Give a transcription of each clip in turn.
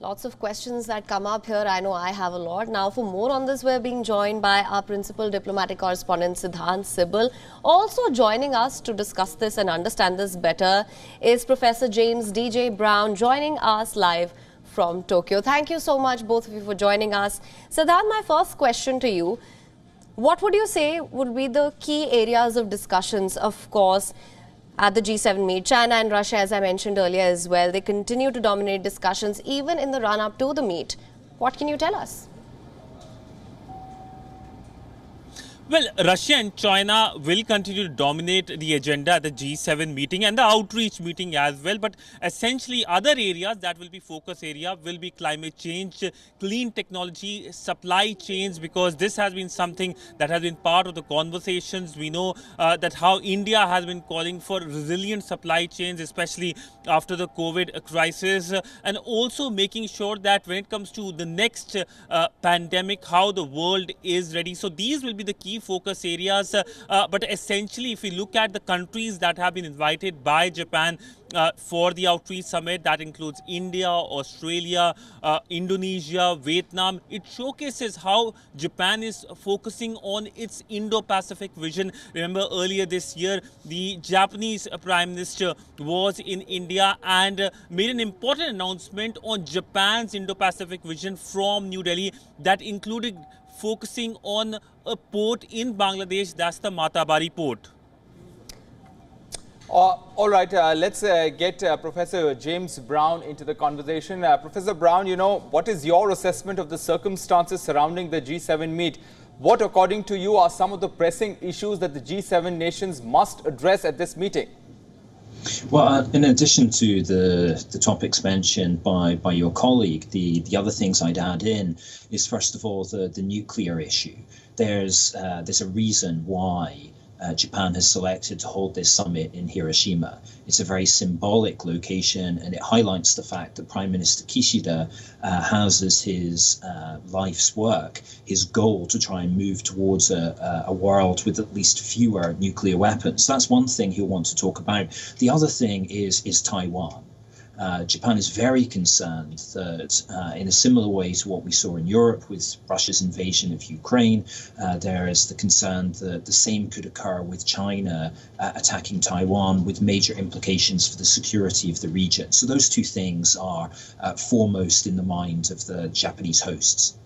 Lots of questions that come up here. I know I have a lot. Now, for more on this, we're being joined by our principal diplomatic correspondent, Siddhant Sibal. Also joining us to discuss this and understand this better is Professor James D.J. Brown, joining us live from Tokyo. Thank you so much, both of you, for joining us. Siddhant, my first question to you. What would you say would be the key areas of discussions? Of course, at the G7 meet, China and Russia, as I mentioned earlier as well, they continue to dominate discussions even in the run-up to the meet. What can you tell us? Well, Russia and China will continue to dominate the agenda at the G7 meeting and the outreach meeting as well. But essentially, other areas that will be focus area will be climate change, clean technology, supply chains, because this has been something that has been part of the conversations. We know that how India has been calling for resilient supply chains, especially after the COVID crisis, and also making sure that when it comes to the next pandemic, how the world is ready. So these will be the key focus areas, but essentially if we look at the countries that have been invited by Japan for the outreach summit, that includes India, Australia, Indonesia, Vietnam. It showcases how Japan is focusing on its Indo-Pacific vision. Remember, earlier this year, the Japanese Prime Minister was in India and made an important announcement on Japan's Indo-Pacific vision from New Delhi that included focusing on a port in Bangladesh, that's the Matabari port. All right, let's get Professor James Brown into the conversation. Professor Brown, you know, what is your assessment of the circumstances surrounding the G7 meet? What, according to you, are some of the pressing issues that the G7 nations must address at this meeting? Well, in addition to the topics mentioned by your colleague, the other things I'd add in is, first of all, the nuclear issue. There's a reason why Japan has selected to hold this summit in Hiroshima. It's a very symbolic location, and it highlights the fact that Prime Minister Kishida has as his life's work, his goal to try and move towards a world with at least fewer nuclear weapons. That's one thing he'll want to talk about. The other thing is Taiwan. Japan is very concerned that in a similar way to what we saw in Europe with Russia's invasion of Ukraine, there is the concern that the same could occur with China attacking Taiwan, with major implications for the security of the region. So those two things are foremost in the mind of the Japanese hosts.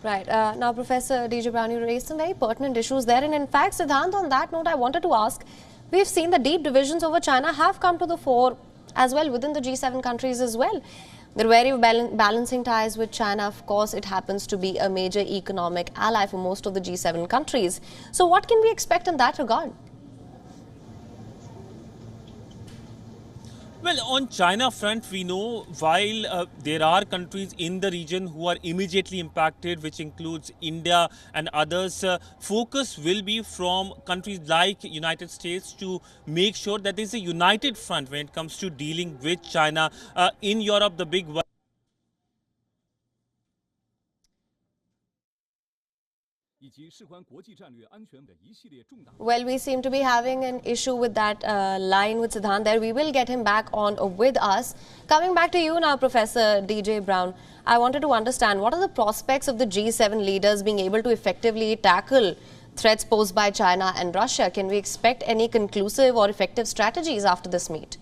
Right. Now, Professor D.J. Brown, you raised some very pertinent issues there. And in fact, Siddhant, on that note, I wanted to ask, we've seen the deep divisions over China have come to the fore as well within the G7 countries as well. They're very balancing ties with China. Of course, it happens to be a major economic ally for most of the G7 countries. So what can we expect in that regard? Well, on China front, we know while there are countries in the region who are immediately impacted, which includes India and others, focus will be from countries like United States to make sure that there is a united front when it comes to dealing with China. In Europe, the big Well, we seem to be having an issue with that line with Siddhant there. We will get him back on with us. Coming back to you now, Professor D.J. Brown, I wanted to understand what are the prospects of the G7 leaders being able to effectively tackle threats posed by China and Russia? Can we expect any conclusive or effective strategies after this meet?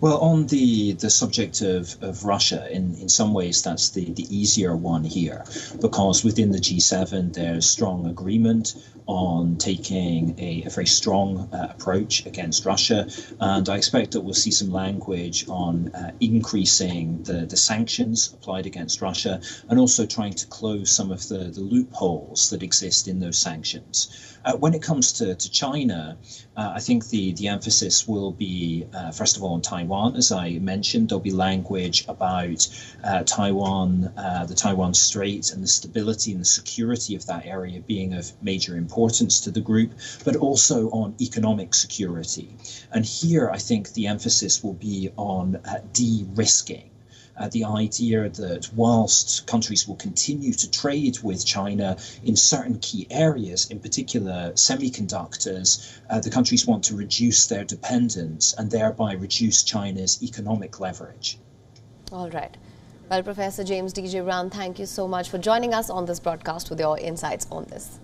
Well, on the subject of Russia, in some ways, that's the easier one here, because within the G7, there's strong agreement on taking a very strong approach against Russia. And I expect that we'll see some language on increasing the sanctions applied against Russia and also trying to close some of the loopholes that exist in those sanctions. When it comes to China, I think the emphasis will be, first of all, on Taiwan. As I mentioned, there'll be language about Taiwan, the Taiwan Strait, and the stability and the security of that area being of major importance to the group, but also on economic security. And here, I think the emphasis will be on de-risking. The idea that whilst countries will continue to trade with China in certain key areas, in particular semiconductors, the countries want to reduce their dependence and thereby reduce China's economic leverage. All right. Well, Professor James D.J. Brown, thank you so much for joining us on this broadcast with your insights on this.